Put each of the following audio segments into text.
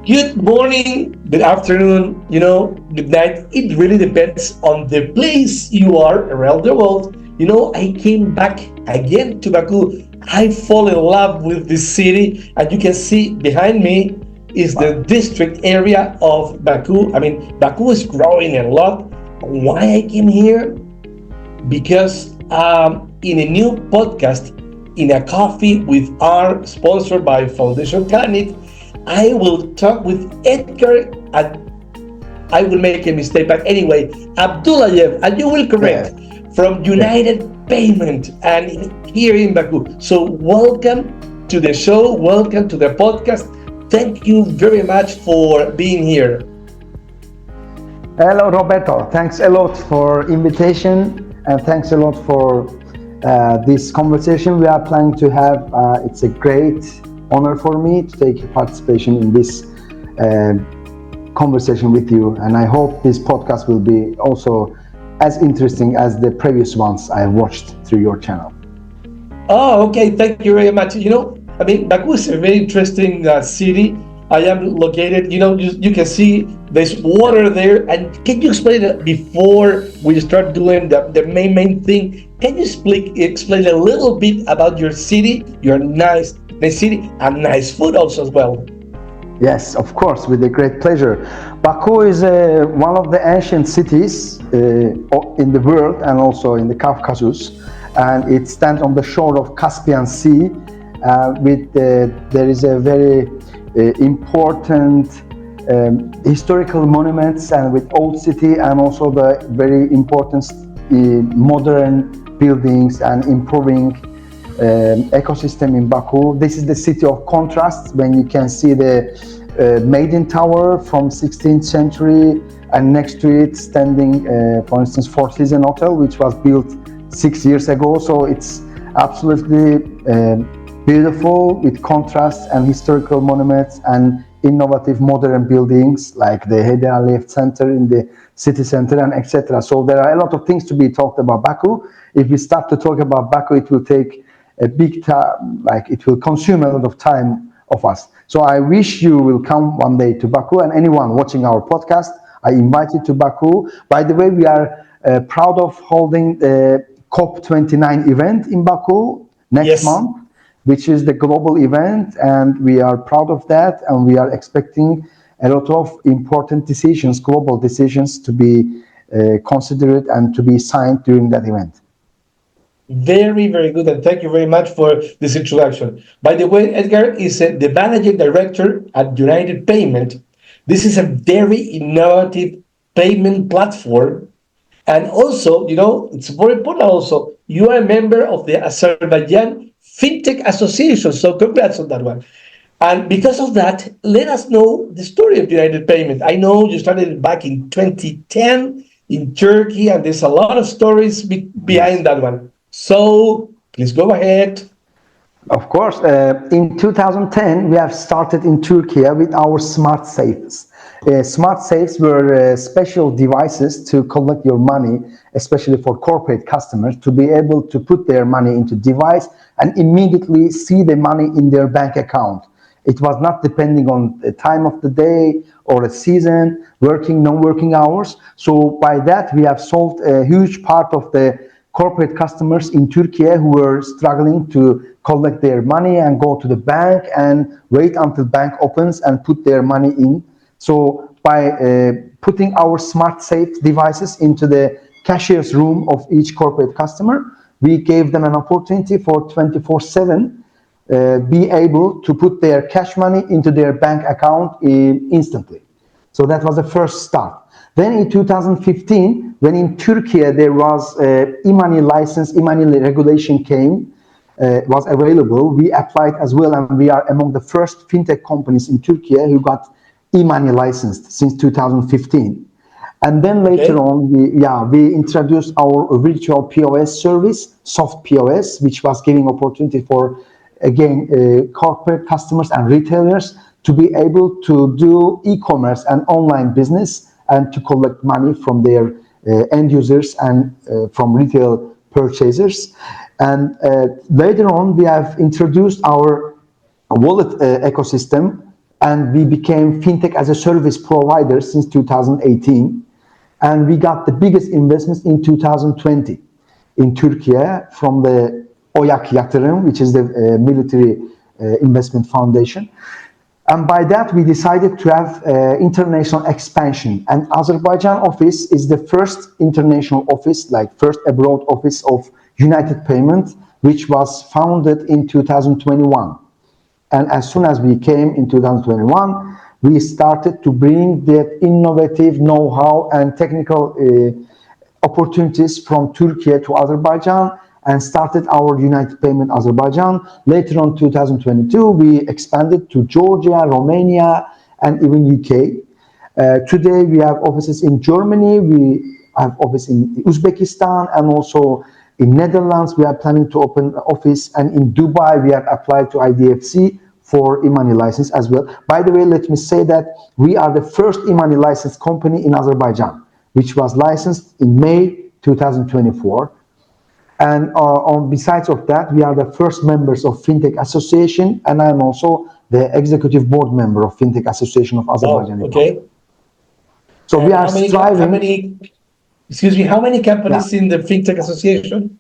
Good morning, good afternoon, good night. It really depends on the place you are around the world. I came back again to Baku. I fall in love with this city, and you can see behind me is the district area of Baku. I mean, Baku is growing a lot. Why I came here? Because in a new podcast, in a coffee with our sponsored by Foundation Planet, I will talk with Edgar. I will make a mistake, but anyway, Abdullayev, and you will Yeah, correct, from yeah. United Payment and here in Baku. So welcome to the show. Welcome to the podcast. Thank you very much for being here. Hello, Roberto. Thanks a lot for invitation and thanks a lot for this conversation we are planning to have. It's a great honor for me to take participation in this uh, conversation with you, and I hope this podcast will be also as interesting as the previous ones I have watched through your channel. Oh, okay. Thank you very much. Baku is a very interesting city. I am located, you can see there's water there. And can you explain it before we start doing the main thing? Can you explain a little bit about your city, your nice city, and nice food also as well? Yes, of course, with a great pleasure. Baku is one of the ancient cities in the world and also in the Caucasus, and it stands on the shore of Caspian Sea. There is a very important historical monuments and with old city and also the very important modern buildings and improving ecosystem in Baku. This is the city of contrasts when you can see the Maiden Tower from 16th century and next to it standing for instance Four Seasons Hotel, which was built 6 years ago. So it's absolutely beautiful with contrasts and historical monuments and innovative modern buildings like the Edgar Abdullayev Center in the city center and etc. So there are a lot of things to be talked about Baku. If we start to talk about Baku, it will take a big time, like it will consume a lot of time of us. So I wish you will come one day to Baku, and anyone watching our podcast, I invite you to Baku. By the way, we are proud of holding the COP29 event in Baku next Yes. month, which is the global event, and we are proud of that, and we are expecting a lot of important decisions, global decisions, to be considered and to be signed during that event. Very, very good, and thank you very much for this introduction. By the way, Edgar is the managing director at United Payment. This is a very innovative payment platform, and also, it's very important. Also, you are a member of the Azerbaijan FinTech Association. So, congrats on that one. And because of that, let us know the story of United Payment. I know you started back in 2010 in Turkey, and there's a lot of stories Yes. behind that one. So please go ahead. Of course, in 2010, we have started in Turkey with our smart safes. Smart safes were special devices to collect your money, especially for corporate customers, to be able to put their money into device and immediately see the money in their bank account. It was not depending on the time of the day or a season, working, non-working hours. So by that, we have solved a huge part of the corporate customers in Turkey who were struggling to collect their money and go to the bank and wait until bank opens and put their money in. So by putting our smart safe devices into the cashier's room of each corporate customer, we gave them an opportunity for 24/7 be able to put their cash money into their bank account instantly. So that was the first start. Then in 2015, when in Turkey there was e-money license, e-money regulation was available, we applied as well, and we are among the first fintech companies in Turkey who got e-money licensed since 2015. And then later Okay. on, we introduced our virtual POS service, soft POS, which was giving opportunity for, again, corporate customers and retailers to be able to do e-commerce and online business and to collect money from their end users and from retail purchasers. And later on, we have introduced our wallet ecosystem and we became fintech as a service provider since 2018. And we got the biggest investments in 2020 in Turkey from the Oyak Yatırım, which is the military investment foundation. And by that, we decided to have international expansion. And Azerbaijan office is the first international office, like first abroad office of United Payment, which was founded in 2021. And as soon as we came in 2021, we started to bring that innovative know-how and technical opportunities from Turkey to Azerbaijan and started our United Payment Azerbaijan. Later on 2022, we expanded to Georgia, Romania, and even UK. Today, we have offices in Germany, we have office in Uzbekistan, and also in Netherlands. We are planning to open an office, and in Dubai, we have applied to IDFC for e-money license as well. By the way, let me say that we are the first e-money license company in Azerbaijan, which was licensed in May 2024. And besides of that, we are the first members of FinTech Association, and I'm also the executive board member of FinTech Association of Azerbaijan. Oh, okay. So and we are striving. How many companies Yeah. in the FinTech Association?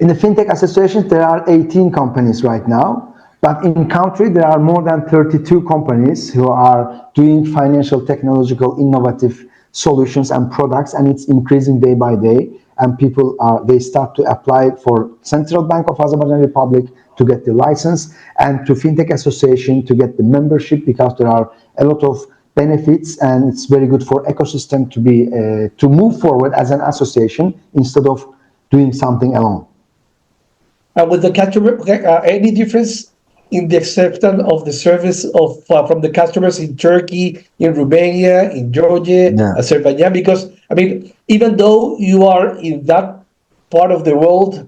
In the FinTech Association, there are 18 companies right now. But in country, there are more than 32 companies who are doing financial, technological, innovative solutions and products, and it's increasing day by day. And people they start to apply for Central Bank of Azerbaijan Republic to get the license, and to FinTech Association to get the membership, because there are a lot of benefits, and it's very good for ecosystem to be to move forward as an association instead of doing something alone. With the customer, any difference in the acceptance of the service of from the customers in Turkey, in Romania, in Georgia, Yeah. Azerbaijan? Because I mean, even though you are in that part of the world,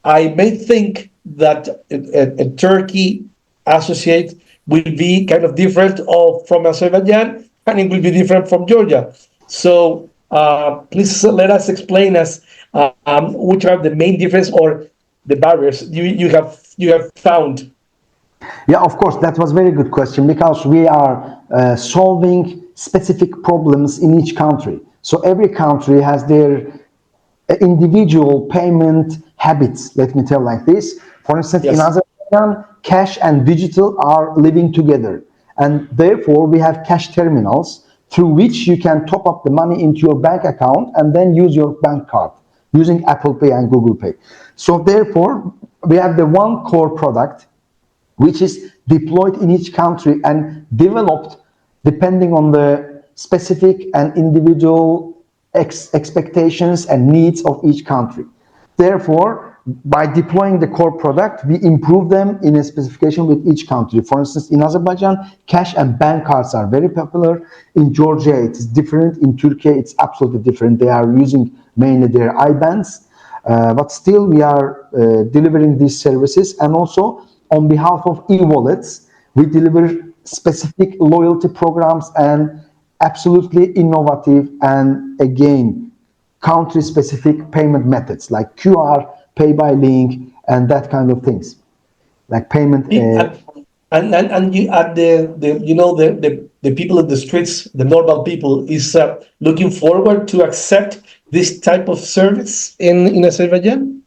I may think that a Turkey associate will be kind of different from Azerbaijan, and it will be different from Georgia. So please let us explain us which are the main difference or the barriers you have found. Yeah, of course, that was a very good question, because we are solving specific problems in each country. So every country has their individual payment habits, let me tell like this. For instance, Yes. in Azerbaijan, cash and digital are living together. And therefore, we have cash terminals through which you can top up the money into your bank account and then use your bank card using Apple Pay and Google Pay. So therefore, we have the one core product which is deployed in each country and developed depending on the specific and individual expectations and needs of each country. Therefore, by deploying the core product, we improve them in a specification with each country. For instance, in Azerbaijan, cash and bank cards are very popular. In Georgia, it is different. In Turkey, it's absolutely different. They are using mainly their IBANs. But still, we are delivering these services. And also, on behalf of e-wallets, we deliver specific loyalty programs and absolutely innovative and, again, country-specific payment methods like QR, pay by link, and that kind of things, like payment. And you at the people in the streets, the normal people, is looking forward to accept this type of service in Azerbaijan.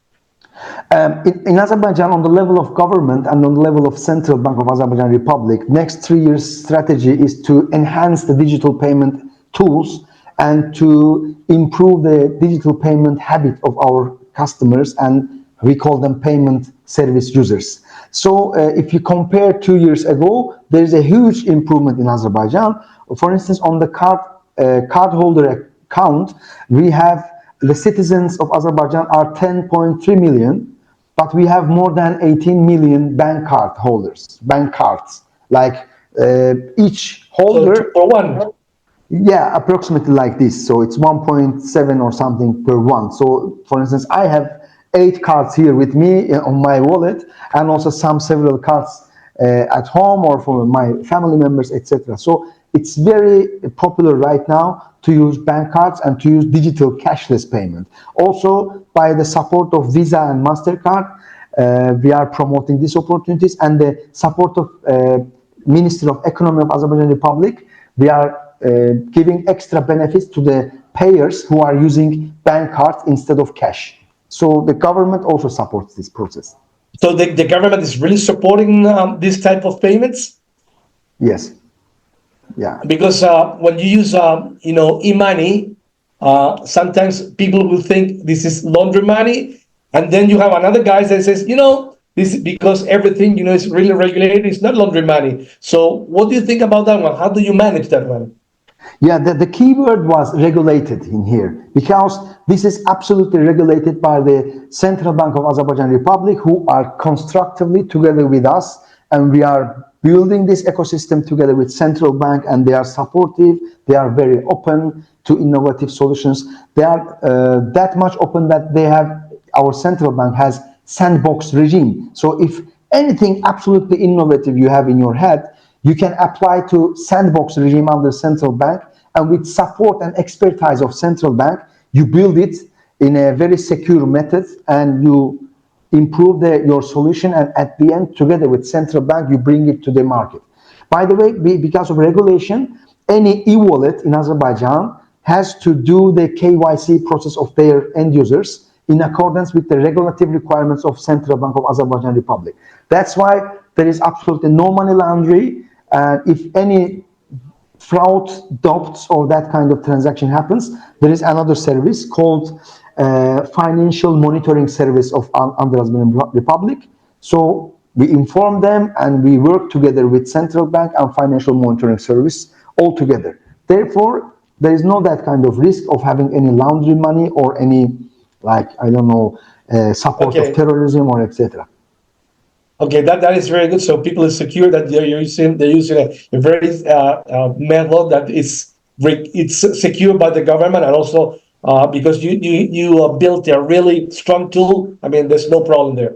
In Azerbaijan, on the level of government and on the level of Central Bank of Azerbaijan Republic, next 3 years strategy is to enhance the digital payment tools and to improve the digital payment habit of our customers, and we call them payment service users. So if you compare 2 years ago, there's a huge improvement in Azerbaijan. For instance, on the cardholder account, we have the citizens of Azerbaijan are 10.3 million, but we have more than 18 million bank card holders, bank cards. Like each holder. So for one. Yeah, approximately like this. So it's 1.7 or something per one. So for instance, I have 8 cards here with me on my wallet, and also several cards at home or for my family members, etc. So it's very popular right now to use bank cards and to use digital cashless payment. Also, by the support of Visa and MasterCard, we are promoting these opportunities, and the support of Ministry of Economy of Azerbaijan Republic, we are giving extra benefits to the payers who are using bank cards instead of cash. So the government also supports this process. So the government is really supporting this type of payments. Yes. Yeah. Because when you use e-money, sometimes people will think this is laundry money, and then you have another guy that says, this is because everything is really regulated. It's not laundry money. So what do you think about that one? How do you manage that one? Yeah, the key word was regulated in here, because this is absolutely regulated by the Central Bank of Azerbaijan Republic, who are constructively together with us, and we are building this ecosystem together with Central Bank, and they are supportive, they are very open to innovative solutions. They are that much open that they have, our Central Bank has sandbox regime. So if anything absolutely innovative you have in your head, you can apply to sandbox regime under Central Bank, and with support and expertise of Central Bank, you build it in a very secure method, and you improve your solution, and at the end, together with Central Bank, you bring it to the market. By the way, because of regulation, any e-wallet in Azerbaijan has to do the KYC process of their end users in accordance with the regulatory requirements of Central Bank of Azerbaijan Republic. That's why there is absolutely no money laundering, and if any fraud, doubts, or that kind of transaction happens, there is another service called Financial Monitoring Service of Azerbaijan Republic. So we inform them, and we work together with Central Bank and Financial Monitoring Service all together. Therefore, there is no that kind of risk of having any laundry money or any, like, I don't know, support of Okay. terrorism or etc. Okay, that is very good. So people are secure that they're using a very method that it's secure by the government, and also because you built a really strong tool. I mean, there's no problem there.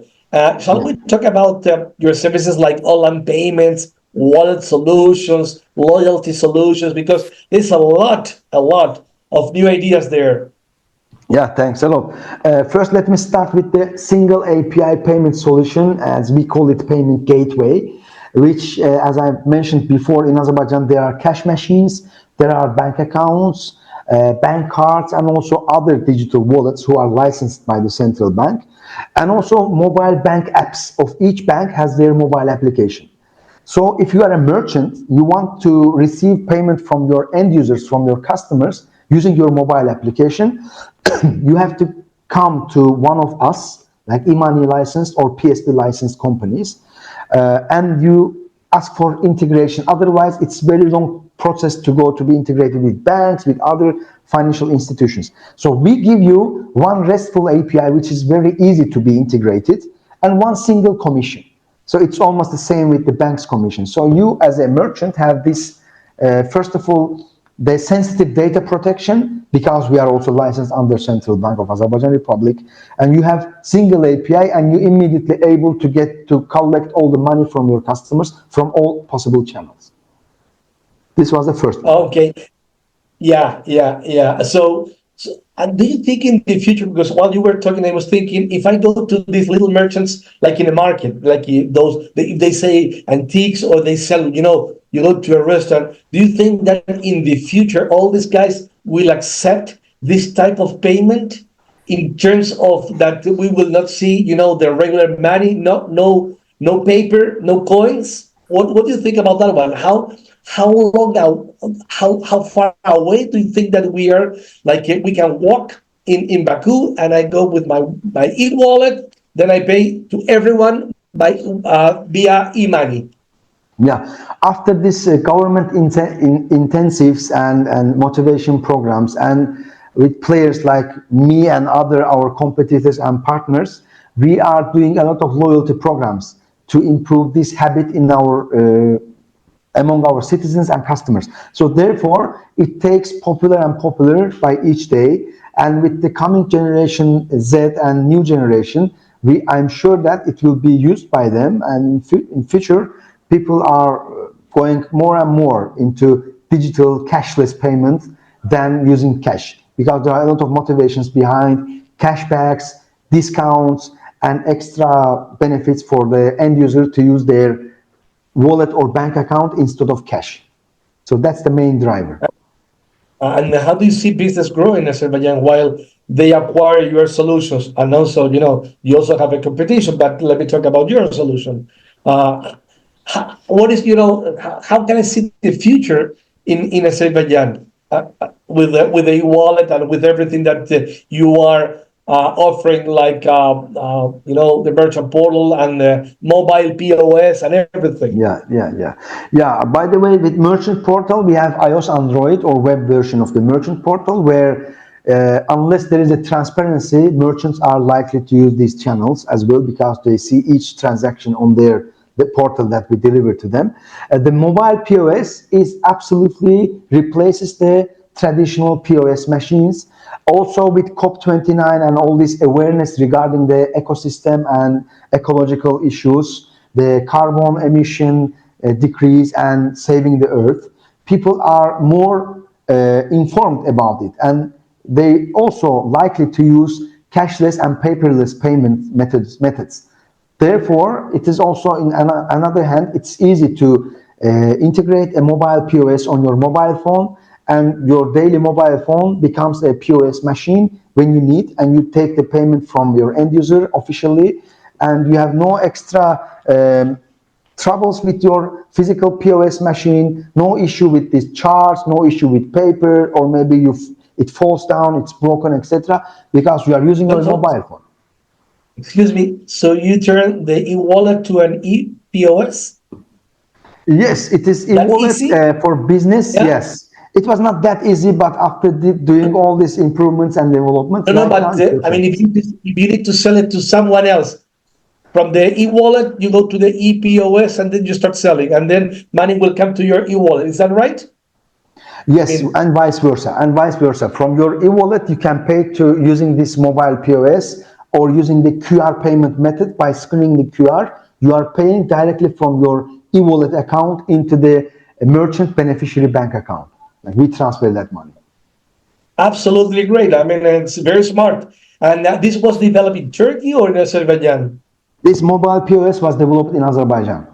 Shall Yeah. we talk about your services like online payments, wallet solutions, loyalty solutions? Because there's a lot of new ideas there. Yeah, thanks a lot. First, let me start with the single API payment solution, as we call it, payment gateway, which, as I mentioned before, in Azerbaijan, there are cash machines, there are bank accounts, bank cards, and also other digital wallets who are licensed by the central bank. And also mobile bank apps of each bank has their mobile application. So if you are a merchant, you want to receive payment from your end users, from your customers, using your mobile application, you have to come to one of us, like e-money licensed or PSP licensed companies, and you ask for integration. Otherwise, it's very long process to go to be integrated with banks, with other financial institutions. So we give you one RESTful API, which is very easy to be integrated, and one single commission. So it's almost the same with the bank's commission. So you, as a merchant, have this, first of all, the sensitive data protection, because we are also licensed under Central Bank of Azerbaijan Republic, and you have single API, and you immediately able to get to collect all the money from your customers from all possible channels. This was the first one. Okay. Yeah, yeah, yeah. So do you think in the future, because while you were talking, I was thinking, if I go to these little merchants, like in the market, like if they say antiques or they sell, you go to a restaurant, do you think that in the future, all these guys will accept this type of payment in terms of that we will not see, the regular money, no paper, no coins? What do you think about that one? How long now? How far away do you think that we are? Like we can walk in Baku, and I go with my e-wallet, then I pay to everyone by via e-money. Yeah, after this government intensives and motivation programs, and with players like me and other our competitors and partners, we are doing a lot of loyalty programs to improve this habit in our among our citizens and customers. So therefore, it takes popular and popular by each day. And with the coming generation Z and new generation, I'm sure that it will be used by them. And in future, people are going more and more into digital cashless payment than using cash, because there are a lot of motivations behind cashbacks, discounts, and extra benefits for the end user to use their wallet or bank account instead of cash. So that's the main driver. And how do you see business grow in Azerbaijan while they acquire your solutions? And also, you also have a competition, but let me talk about your solution. Uh, what is, how can I see the future in Azerbaijan with the wallet and with everything that you are offering, like, the merchant portal and the mobile POS and everything? Yeah. By the way, with Merchant Portal, we have iOS, Android, or web version of the Merchant Portal, where unless there is a transparency, merchants are likely to use these channels as well because they see each transaction on the portal that we deliver to them. The mobile POS is absolutely replaces the traditional POS machines. Also with COP29 and all this awareness regarding the ecosystem and ecological issues, the carbon emission decrease and saving the earth, people are more informed about it, and they also likely to use cashless and paperless payment methods. Therefore, it is also, in another hand, it's easy to integrate a mobile POS on your mobile phone, and your daily mobile phone becomes a POS machine when you need, and you take the payment from your end user officially, and you have no extra troubles with your physical POS machine, no issue with these charts, no issue with paper, or maybe it falls down, it's broken, etc., because you are using your mobile phone. Excuse me. So you turn the e-wallet to an e-POS? Yes, it is That e-wallet easy? for business. Yeah. Yes, it was not that easy, but after doing all these improvements and developments, No, no, right now but it's I mean, perfect. if you need to sell it to someone else from the e-wallet, you go to the e-POS and then you start selling, and then money will come to your e-wallet. Is that right? I Yes, mean, and vice versa, and vice versa. From your e-wallet, you can pay to using this mobile POS or using the QR payment method. By scanning the QR, you are paying directly from your e-wallet account into the merchant beneficiary bank account. Like we transfer that money. absolutely great. I mean, it's very smart. And this was developed in Turkey or in Azerbaijan? This mobile POS was developed in Azerbaijan In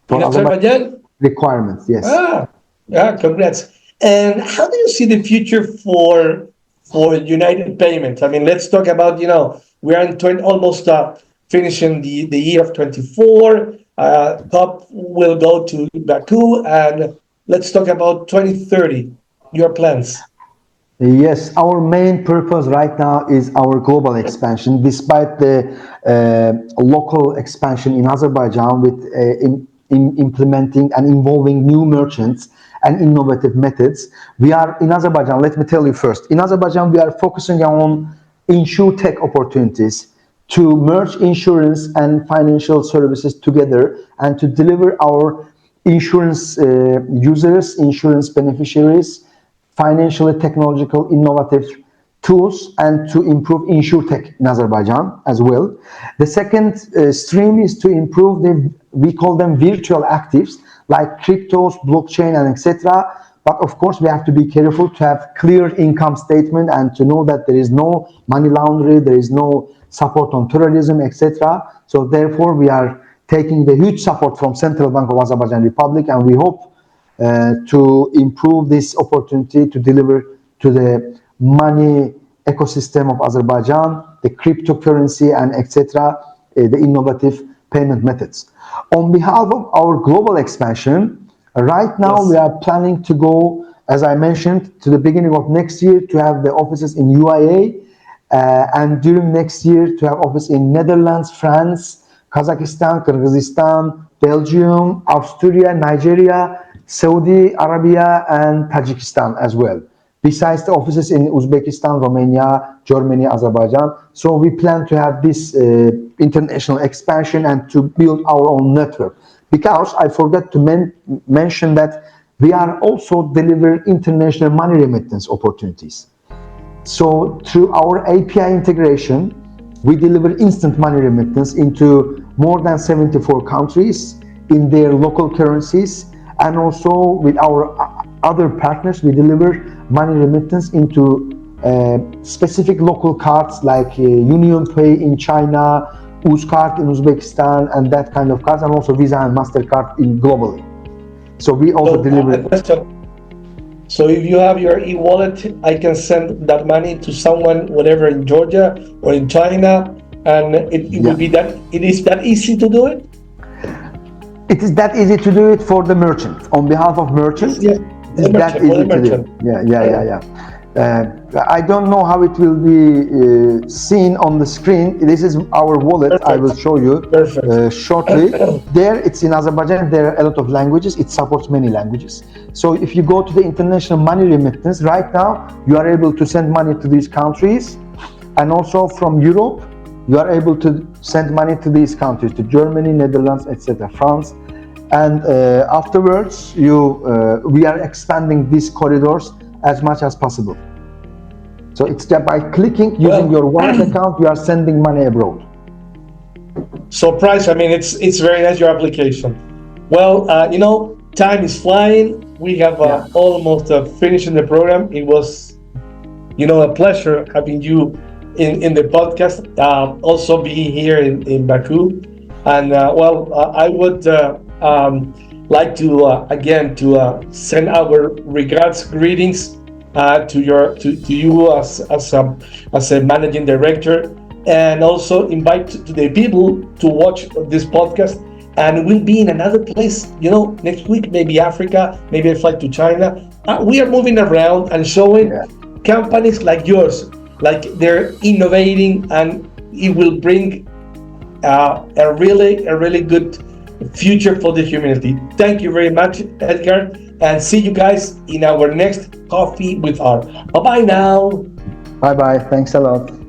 for Azerbaijan Azerbaijan? requirements. Yes. Ah, yeah, congrats. And how do you see the future for United Payments? I mean, let's talk about, we are in 20, almost finishing the year of 24. COP will go to Baku, and let's talk about 2030, your plans. Yes, our main purpose right now is our global expansion, despite the local expansion in Azerbaijan with in implementing and involving new merchants and innovative methods. We are in Azerbaijan, let me tell you first, in Azerbaijan, we are focusing on tech opportunities to merge insurance and financial services together and to deliver our insurance users, insurance beneficiaries, financially technological innovative tools, and to improve insurtech in Azerbaijan as well. The second stream is to improve we call them virtual actives like cryptos, blockchain, and etc. But of course, we have to be careful to have clear income statement and to know that there is no money laundering, there is no support on terrorism, etc. So therefore, we are taking the huge support from Central Bank of Azerbaijan Republic, and we hope to improve this opportunity to deliver to the money ecosystem of Azerbaijan, the cryptocurrency, and etc., the innovative payment methods. On behalf of our global expansion, right now we Yes. are planning to go, as I mentioned, to the beginning of next year to have the offices in UAE, and during next year to have office in Netherlands, France, Kazakhstan, Kyrgyzstan, Belgium, Austria, Nigeria, Saudi Arabia, and Tajikistan as well. Besides the offices in Uzbekistan, Romania, Germany, Azerbaijan. So we plan to have this international expansion and to build our own network. Because I forgot to mention that we are also delivering international money remittance opportunities. So through our API integration, we deliver instant money remittance into more than 74 countries in their local currencies. And also with our other partners, we deliver money remittance into specific local cards like Union Pay in China, Uz card in Uzbekistan and that kind of cards, and also Visa and Mastercard in globally. So we also So, deliver a it. question. So if you have your e-wallet, I can send that money to someone, whatever, in Georgia or in China, and it will Yeah. be that. It is that easy to do it. It is that easy to do it for the merchant. On behalf of merchant, Yeah, it is that for the easy to do. merchant. Yeah. I don't know how it will be seen on the screen. This is our wallet. I will Perfect. show you Perfect. shortly. There, it's in Azerbaijan. There are a lot of languages. It supports many languages. So if you go to the international money remittance, right now, you are able to send money to these countries. And also from Europe, you are able to send money to these countries, to Germany, Netherlands, etc., France. And afterwards, we are expanding these corridors as much as possible. So it's that by clicking, using Well, your wallet account, you are sending money abroad. so Price, I mean, it's very nice, your application. Well, time is flying. We have Yeah. almost finishing the program. It was, a pleasure having you in the podcast. Also being here in Baku, and I would like to again to send our regards, greetings to you as a managing director, and also invite to the people to watch this podcast. And we'll be in another place, next week, maybe Africa, maybe I fly to China. We are moving around and showing Yeah. companies like yours, like they're innovating, and it will bring a really good future for the humanity. Thank you very much, Edgar, and see you guys in our next coffee with art. Bye bye now. Bye bye. Thanks a lot.